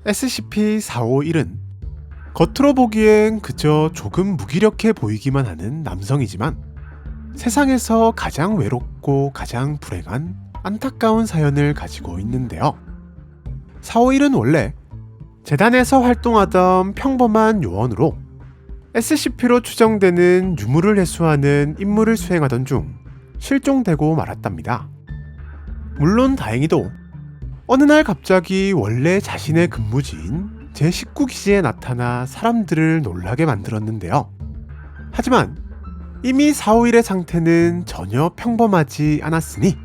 SCP-451은 겉으로 보기엔 그저 조금 무기력해 보이기만 하는 남성이지만 세상에서 가장 외롭고 가장 불행한 안타까운 사연을 가지고 있는데요. 451은 원래 재단에서 활동하던 평범한 요원으로 SCP로 추정되는 유물을 회수하는 임무를 수행하던 중 실종되고 말았답니다. 물론 다행히도 어느 날 갑자기 원래 자신의 근무지인 제19기지에 나타나 사람들을 놀라게 만들었는데요. 하지만 이미 451의 상태는 전혀 평범하지 않았으니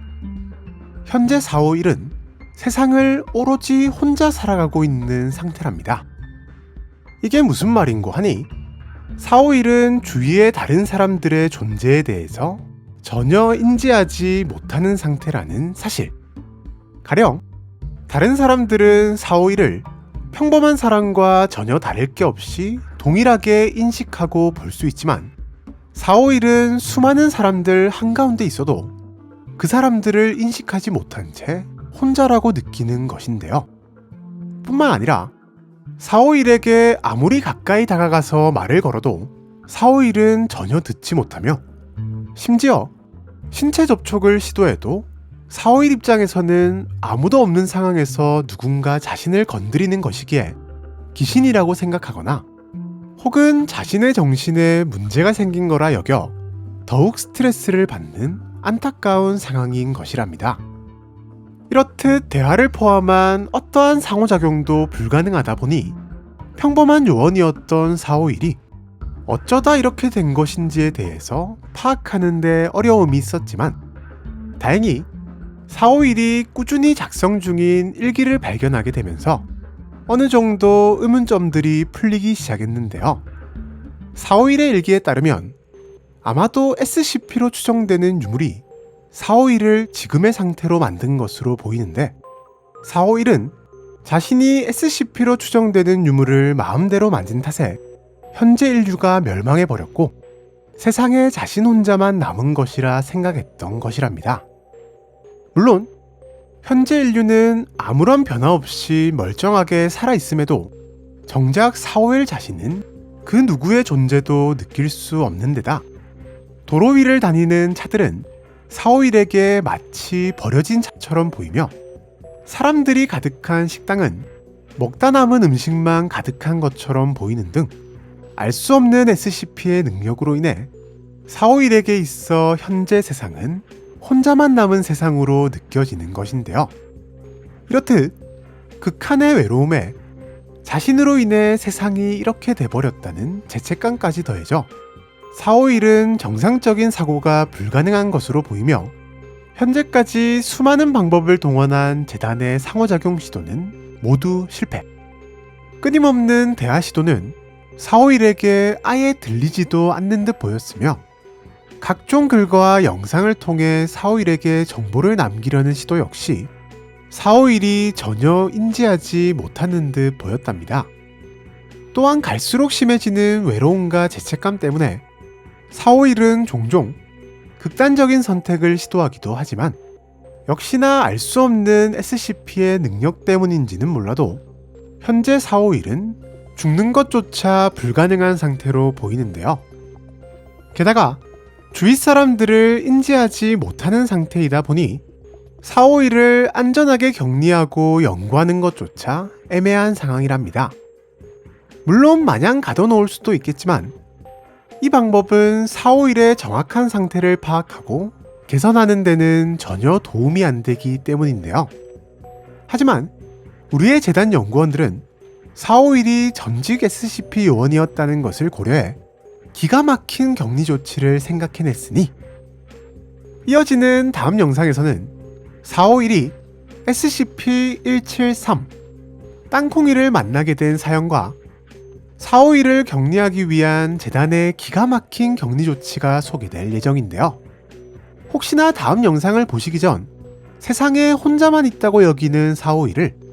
현재 451은 세상을 오로지 혼자 살아가고 있는 상태랍니다. 이게 무슨 말인고 하니 451은 주위의 다른 사람들의 존재에 대해서 전혀 인지하지 못하는 상태라는 사실. 가령 다른 사람들은 451을 평범한 사람과 전혀 다를 게 없이 동일하게 인식하고 볼 수 있지만 451은 수많은 사람들 한가운데 있어도 그 사람들을 인식하지 못한 채 혼자라고 느끼는 것인데요. 뿐만 아니라 451에게 아무리 가까이 다가가서 말을 걸어도 451은 전혀 듣지 못하며 심지어 신체 접촉을 시도해도 451 입장에서는 아무도 없는 상황에서 누군가 자신을 건드리는 것이기에 귀신이라고 생각하거나 혹은 자신의 정신에 문제가 생긴 거라 여겨 더욱 스트레스를 받는 안타까운 상황인 것이랍니다. 이렇듯 대화를 포함한 어떠한 상호작용도 불가능하다 보니 평범한 요원이었던 451이 어쩌다 이렇게 된 것인지에 대해서 파악하는 데 어려움이 있었지만 다행히 451이 꾸준히 작성 중인 일기를 발견하게 되면서 어느 정도 의문점들이 풀리기 시작했는데요. 451의 일기에 따르면 아마도 SCP로 추정되는 유물이 451을 지금의 상태로 만든 것으로 보이는데 451은 자신이 SCP로 추정되는 유물을 마음대로 만진 탓에 현재 인류가 멸망해버렸고 세상에 자신 혼자만 남은 것이라 생각했던 것이랍니다. 물론 현재 인류는 아무런 변화 없이 멀쩡하게 살아있음에도 정작 451 자신은 그 누구의 존재도 느낄 수 없는 데다 도로 위를 다니는 차들은 451에게 마치 버려진 차처럼 보이며 사람들이 가득한 식당은 먹다 남은 음식만 가득한 것처럼 보이는 등 알 수 없는 SCP의 능력으로 인해 451에게 있어 현재 세상은 혼자만 남은 세상으로 느껴지는 것인데요. 이렇듯 극한의 외로움에 자신으로 인해 세상이 이렇게 돼버렸다는 죄책감까지 더해져 451은 정상적인 사고가 불가능한 것으로 보이며 현재까지 수많은 방법을 동원한 재단의 상호작용 시도는 모두 실패. 끊임없는 대화 시도는 451에게 아예 들리지도 않는 듯 보였으며 각종 글과 영상을 통해 451에게 정보를 남기려는 시도 역시 451이 전혀 인지하지 못하는 듯 보였답니다. 또한 갈수록 심해지는 외로움과 죄책감 때문에 451은 종종 극단적인 선택을 시도하기도 하지만 역시나 알 수 없는 SCP의 능력 때문인지는 몰라도 현재 451은 죽는 것조차 불가능한 상태로 보이는데요. 게다가 주위 사람들을 인지하지 못하는 상태이다 보니 451을 안전하게 격리하고 연구하는 것조차 애매한 상황이랍니다. 물론 마냥 가둬놓을 수도 있겠지만 이 방법은 451의 정확한 상태를 파악하고 개선하는 데는 전혀 도움이 안 되기 때문인데요. 하지만 우리의 재단 연구원들은 451이 전직 SCP 요원이었다는 것을 고려해 기가 막힌 격리 조치를 생각해냈으니 이어지는 다음 영상에서는 451이 SCP-173 땅콩이를 만나게 된 사연과 451을 격리하기 위한 재단의 기가 막힌 격리 조치가 소개될 예정인데요. 혹시나 다음 영상을 보시기 전 세상에 혼자만 있다고 여기는 451을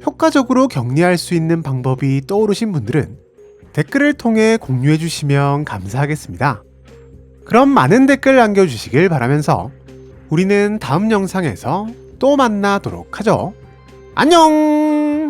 효과적으로 격리할 수 있는 방법이 떠오르신 분들은 댓글을 통해 공유해 주시면 감사하겠습니다. 그럼 많은 댓글 남겨주시길 바라면서 우리는 다음 영상에서 또 만나도록 하죠. 안녕!